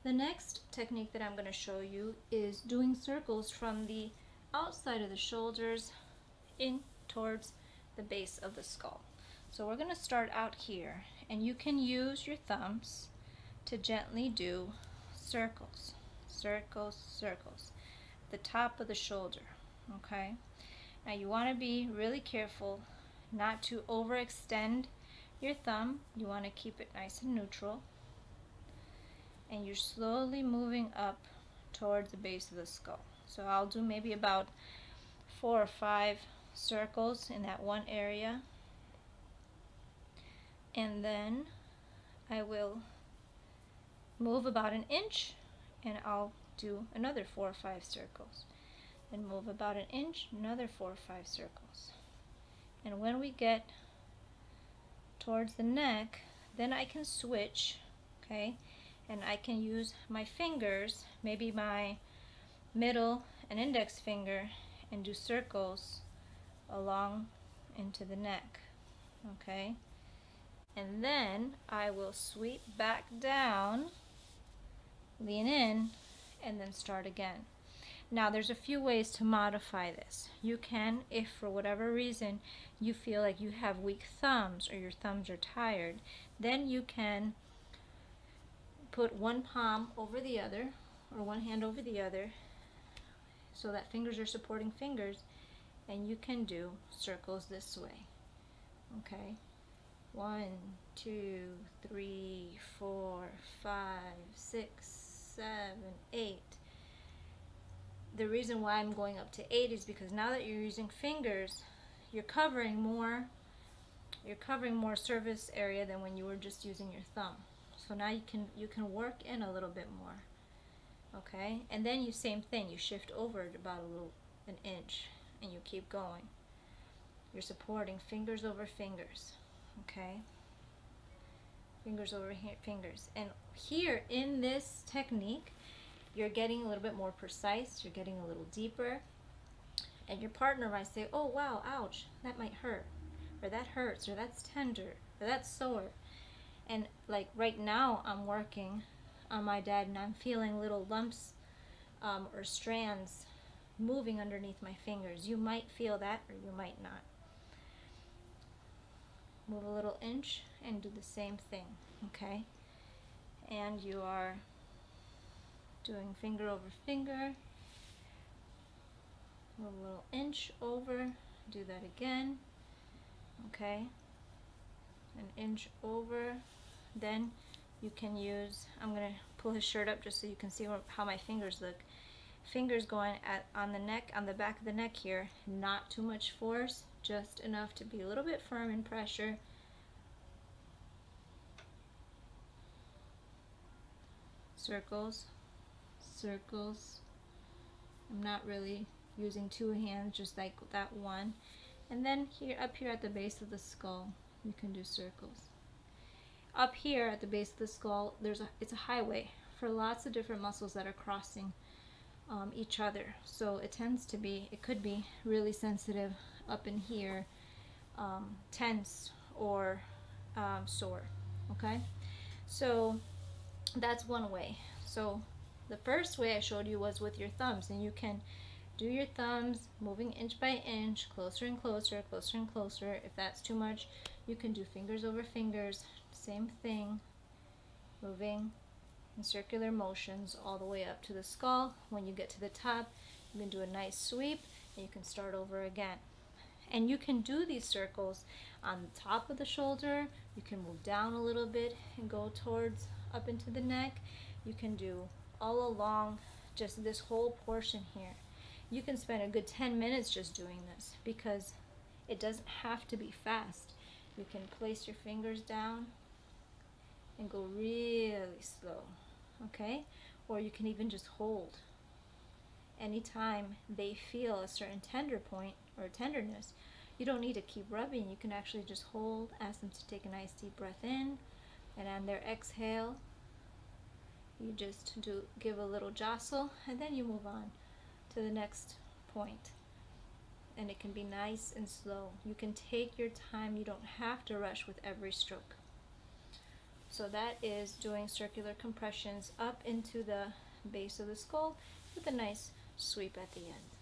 The next technique that I'm going to show you is doing circles from the outside of the shoulders in towards the base of the skull. So we're going to start out here, and you can use your thumbs to gently do circles, circles, circles, the top of the shoulder, okay? Now you want to be really careful not to overextend your thumb. You want to keep it nice and neutral, and you're slowly moving up towards the base of the skull. So I'll do maybe about 4 or 5 circles in that one area, and then I will move about an inch and I'll do another 4 or 5 circles, and move about an inch, another 4 or 5 circles. And when we get towards the neck, then I can switch, okay, and I can use my fingers, maybe my middle and index finger, and do circles along into the neck, okay? And then I will sweep back down, lean in, and then start again. Now there's a few ways to modify this. You can, if for whatever reason you feel like you have weak thumbs or your thumbs are tired, then you can put one palm over the other, or one hand over the other, so that fingers are supporting fingers, and you can do circles this way, okay? 1, 2, 3, 4, 5, 6, 7, 8. The reason why I'm going up to 8 is because now that you're using fingers, you're covering more surface area than when you were just using your thumb. So now you can work in a little bit more, okay? And then you, same thing, you shift over about an inch, and you keep going. You're supporting fingers over fingers, okay? Fingers over fingers. And here in this technique, you're getting a little bit more precise, you're getting a little deeper, and your partner might say, oh wow, ouch, that might hurt, or that hurts, or that's tender, or that's sore. And like right now I'm working on my dad, and I'm feeling little lumps or strands moving underneath my fingers. You might feel that, or you might not. Move a little inch and do the same thing, okay? And you are doing finger over finger, move a little inch over, do that again, okay? An inch over. Then you can use, I'm going to pull his shirt up just so you can see how my fingers look. Fingers going on the neck, on the back of the neck here, not too much force, just enough to be a little bit firm in pressure. Circles, circles. I'm not really using 2 hands, just like that one. And then here, up here at the base of the skull, you can do circles. Up here at the base of the skull, it's a highway for lots of different muscles that are crossing each other. So it could be really sensitive up in here, tense or sore, okay? So that's one way. So the first way I showed you was with your thumbs, and you can do your thumbs moving inch by inch, closer and closer, closer and closer. If that's too much, you can do fingers over fingers, same thing, moving in circular motions all the way up to the skull. When you get to the top, you can do a nice sweep, and you can start over again. And you can do these circles on the top of the shoulder. You can move down a little bit and go towards up into the neck. You can do all along just this whole portion here. You can spend a good 10 minutes just doing this, because it doesn't have to be fast. You can place your fingers down and go really slow, okay? Or you can even just hold. Anytime they feel a certain tender point or tenderness, you don't need to keep rubbing. You can actually just hold, ask them to take a nice deep breath in, and on their exhale, you just give a little jostle, and then you move on to the next point. And it can be nice and slow. You can take your time. You don't have to rush with every stroke. So that is doing circular compressions up into the base of the skull with a nice sweep at the end.